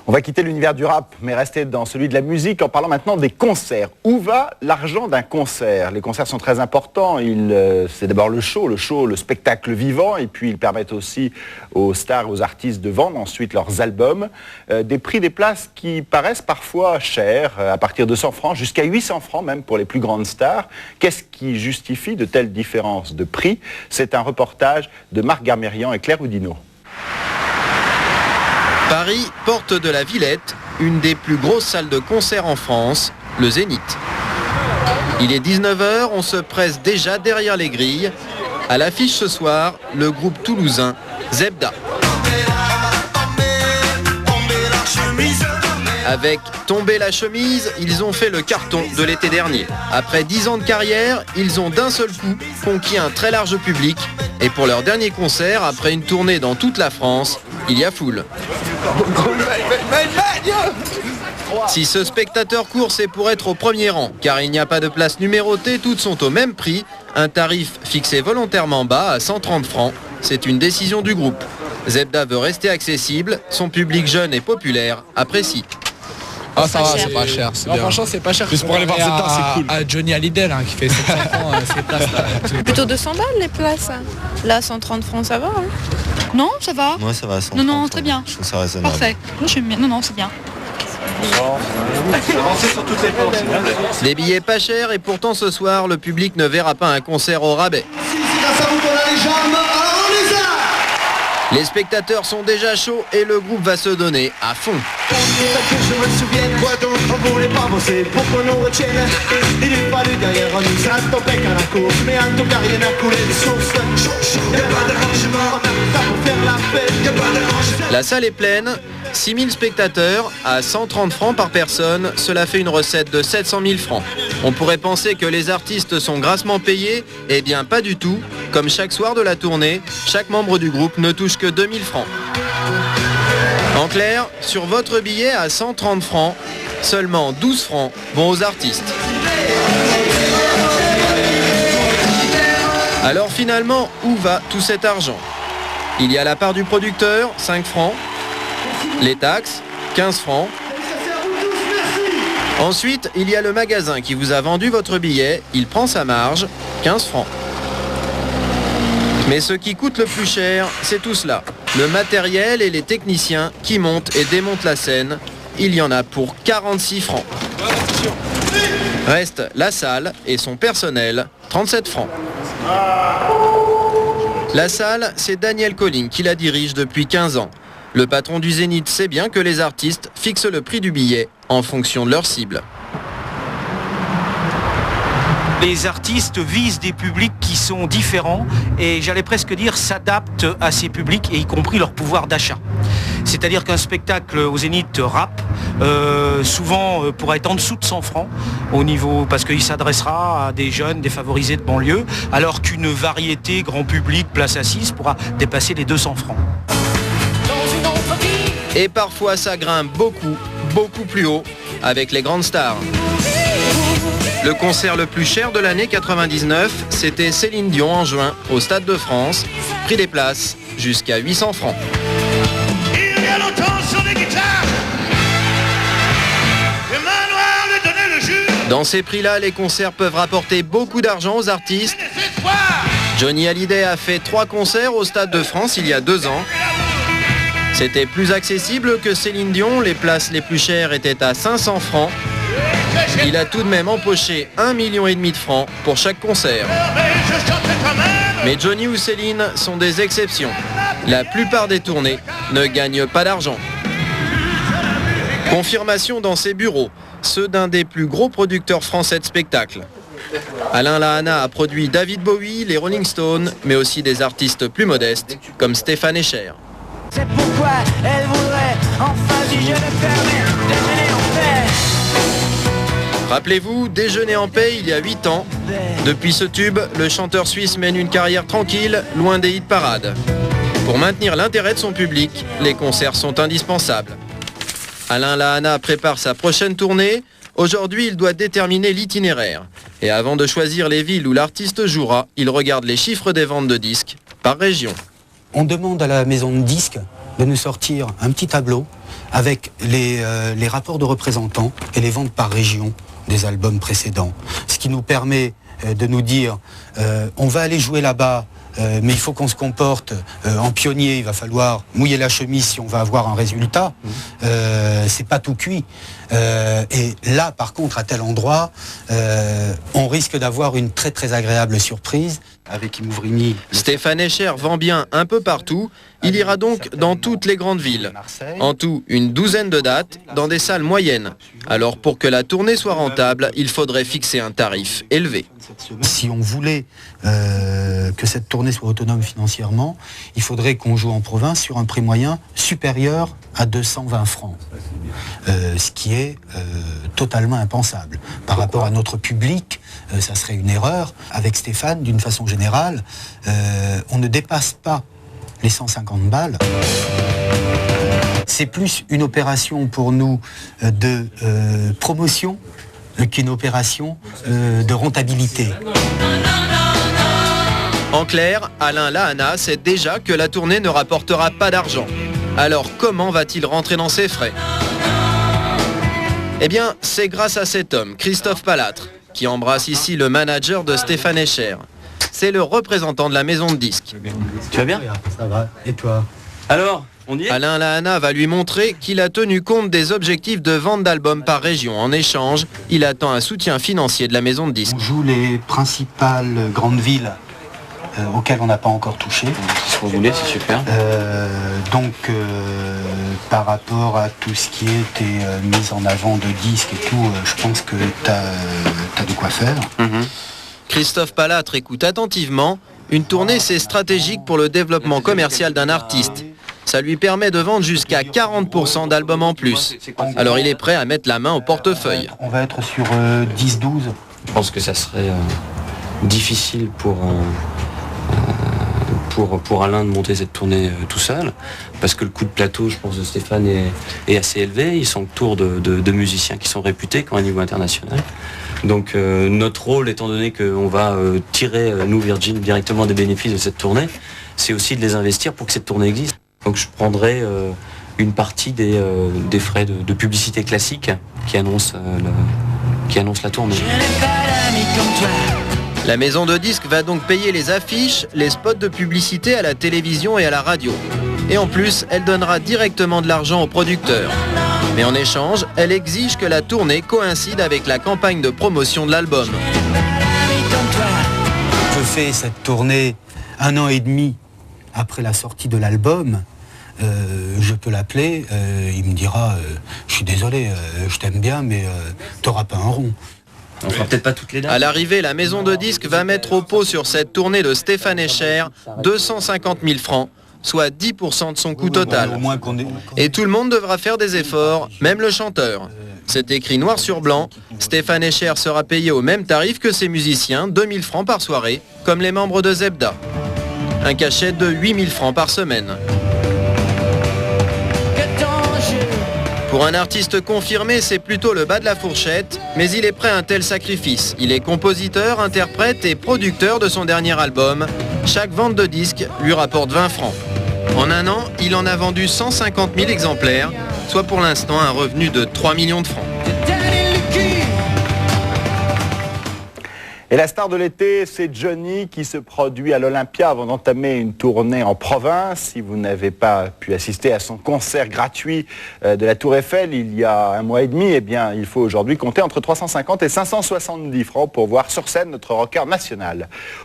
On va quitter l'univers du rap, mais rester dans celui de la musique en parlant maintenant des concerts. Où va l'argent d'un concert? Les concerts sont très importants. C'est d'abord le show, le spectacle vivant, et puis ils permettent aussi aux stars, aux artistes de vendre ensuite leurs albums. Des prix des places qui paraissent parfois chers, à partir de 100 francs, jusqu'à 800 francs même pour les plus grandes stars. Qu'est-ce qui justifie de telles différences de prix? C'est un reportage de Marc Garmérian et Claire Oudinot. Paris, porte de la Villette, une des plus grosses salles de concert en France, le Zénith. Il est 19h, on se presse déjà derrière les grilles. À l'affiche ce soir, le groupe toulousain Zebda. Avec Tomber la chemise, ils ont fait le carton de l'été dernier. Après 10 ans de carrière, ils ont d'un seul coup conquis un très large public. Et pour leur dernier concert, après une tournée dans toute la France, il y a foule. Si ce spectateur court, c'est pour être au premier rang, car il n'y a pas de place numérotée, toutes sont au même prix. Un tarif fixé volontairement bas à 130 francs. C'est une décision du groupe. Zebda veut rester accessible, son public jeune et populaire apprécie. Ah ça va, c'est pas cher, c'est bien. Franchement c'est pas cher. Juste pour aller voir Zebda, c'est cool. À Johnny Hallyday là, qui fait 700 francs ces places là. Plutôt 200 balles les places. Là 130 francs ça va hein. Non ça va. Moi ça va. Non très bien. Je trouve ça raisonnable. Parfait. Moi j'aime bien. Non c'est bien. Des billets pas chers et pourtant ce soir le public ne verra pas un concert au rabais. Les spectateurs sont déjà chauds et le groupe va se donner à fond. La salle est pleine, 6000 spectateurs à 130 francs par personne, cela fait une recette de 700 000 francs. On pourrait penser que les artistes sont grassement payés, eh bien pas du tout. Comme chaque soir de la tournée, chaque membre du groupe ne touche que 2000 francs. En clair, sur votre billet à 130 francs, seulement 12 francs vont aux artistes. Alors finalement, où va tout cet argent? Il y a la part du producteur, 5 francs. Les taxes, 15 francs. Ensuite, il y a le magasin qui vous a vendu votre billet. Il prend sa marge, 15 francs. Mais ce qui coûte le plus cher, c'est tout cela. Le matériel et les techniciens qui montent et démontent la scène. Il y en a pour 46 francs. Reste la salle et son personnel, 37 francs. La salle, c'est Daniel Colling qui la dirige depuis 15 ans. Le patron du Zénith sait bien que les artistes fixent le prix du billet en fonction de leur cible. Les artistes visent des publics qui sont différents et j'allais presque dire s'adaptent à ces publics et y compris leur pouvoir d'achat. C'est-à-dire qu'un spectacle au Zénith rap souvent pourra être en dessous de 100 francs au niveau, parce qu'il s'adressera à des jeunes défavorisés de banlieue, alors qu'une variété grand public place assise pourra dépasser les 200 francs. Et parfois ça grimpe beaucoup plus haut avec les grandes stars. Le concert le plus cher de l'année 99, c'était Céline Dion en juin au Stade de France. Prix des places jusqu'à 800 francs. Il y a longtemps sur les guitares, Emmanuel lui donnait le jus. Dans ces prix-là, les concerts peuvent rapporter beaucoup d'argent aux artistes. Johnny Hallyday a fait 3 concerts au Stade de France il y a 2 ans. C'était plus accessible que Céline Dion, les places les plus chères étaient à 500 francs. Il a tout de même empoché 1,5 million de francs pour chaque concert. Mais Johnny ou Céline sont des exceptions. La plupart des tournées ne gagnent pas d'argent. Confirmation dans ses bureaux, ceux d'un des plus gros producteurs français de spectacles. Alain Lahana a produit David Bowie, les Rolling Stones, mais aussi des artistes plus modestes comme Stéphane Echer. C'est pourquoi elle voudrait enfin, si je le permets, déjeuner en paix. Rappelez-vous, Déjeuner en paix il y a 8 ans. Depuis ce tube, le chanteur suisse mène une carrière tranquille, loin des hit parades. Pour maintenir l'intérêt de son public, les concerts sont indispensables. Alain Lahana prépare sa prochaine tournée. Aujourd'hui, il doit déterminer l'itinéraire. Et avant de choisir les villes où l'artiste jouera, il regarde les chiffres des ventes de disques par région. On demande à la maison de disques de nous sortir un petit tableau avec les rapports de représentants et les ventes par région des albums précédents. Ce qui nous permet de nous dire, on va aller jouer là-bas, mais il faut qu'on se comporte en pionnier, il va falloir mouiller la chemise si on va avoir un résultat. C'est pas tout cuit. Et là, par contre, à tel endroit, on risque d'avoir une très très agréable surprise avec Imouvrini. Stéphane Escher vend bien un peu partout. Il ira donc dans toutes les grandes villes. En tout, une douzaine de dates dans des salles moyennes. Alors pour que la tournée soit rentable, il faudrait fixer un tarif élevé. Si on voulait que cette tournée soit autonome financièrement, il faudrait qu'on joue en province sur un prix moyen supérieur à 220 francs. Ce qui est totalement impensable. Par rapport à notre public, ça serait une erreur. Avec Stéphane, d'une façon générale, on ne dépasse pas les 150 balles. C'est plus une opération pour nous de promotion qu'une opération de rentabilité. En clair, Alain Lahana sait déjà que la tournée ne rapportera pas d'argent. Alors comment va-t-il rentrer dans ses frais? Eh bien, c'est grâce à cet homme, Christophe Palatre, qui embrasse ici le manager de Stéphane Escher. C'est le représentant de la maison de disques. Tu vas bien? Ça va. Et toi? Alors, on y est? Alain Lahana va lui montrer qu'il a tenu compte des objectifs de vente d'albums par région. En échange, il attend un soutien financier de la maison de disques. On joue les principales grandes villes auxquelles on n'a pas encore touché. Ce que vous voulez, c'est super. Donc, par rapport à tout ce qui était mis en avant de disques et tout, je pense que t'as de quoi faire. Christophe Palatre écoute attentivement. Une tournée, c'est stratégique pour le développement commercial d'un artiste. Ça lui permet de vendre jusqu'à 40% d'albums en plus. Alors il est prêt à mettre la main au portefeuille. On va être sur 10-12. Je pense que ça serait difficile pour Alain de monter cette tournée tout seul, parce que le coup de plateau, je pense, de Stéphane est assez élevé. Ils sont autour de musiciens qui sont réputés quand à niveau international. Donc notre rôle, étant donné qu'on va tirer, nous Virgin, directement des bénéfices de cette tournée, c'est aussi de les investir pour que cette tournée existe. Donc je prendrai une partie des frais de publicité classique qui annoncent la tournée. La maison de disques va donc payer les affiches, les spots de publicité à la télévision et à la radio. Et en plus, elle donnera directement de l'argent aux producteurs. Mais en échange, elle exige que la tournée coïncide avec la campagne de promotion de l'album. Je fais cette tournée 1 an et demi après la sortie de l'album. Je peux l'appeler, il me dira je suis désolé, je t'aime bien, mais t'auras pas un rond. On fera peut-être pas toutes les dates. À l'arrivée, la maison de disques va mettre au pot sur cette tournée de Stéphane Escher 250 000 francs, soit 10% de son coût total. Et tout le monde devra faire des efforts, même le chanteur. C'est écrit noir sur blanc. Stéphane Escher sera payé au même tarif que ses musiciens, 2 000 francs par soirée, comme les membres de Zebda. Un cachet de 8 000 francs par semaine. Pour un artiste confirmé, c'est plutôt le bas de la fourchette, mais il est prêt à un tel sacrifice. Il est compositeur, interprète et producteur de son dernier album. Chaque vente de disque lui rapporte 20 francs. En un an, il en a vendu 150 000 exemplaires, soit pour l'instant un revenu de 3 millions de francs. Et la star de l'été, c'est Johnny qui se produit à l'Olympia avant d'entamer une tournée en province. Si vous n'avez pas pu assister à son concert gratuit de la Tour Eiffel il y a 1 mois et demi, eh bien, il faut aujourd'hui compter entre 350 et 570 francs pour voir sur scène notre rocker national.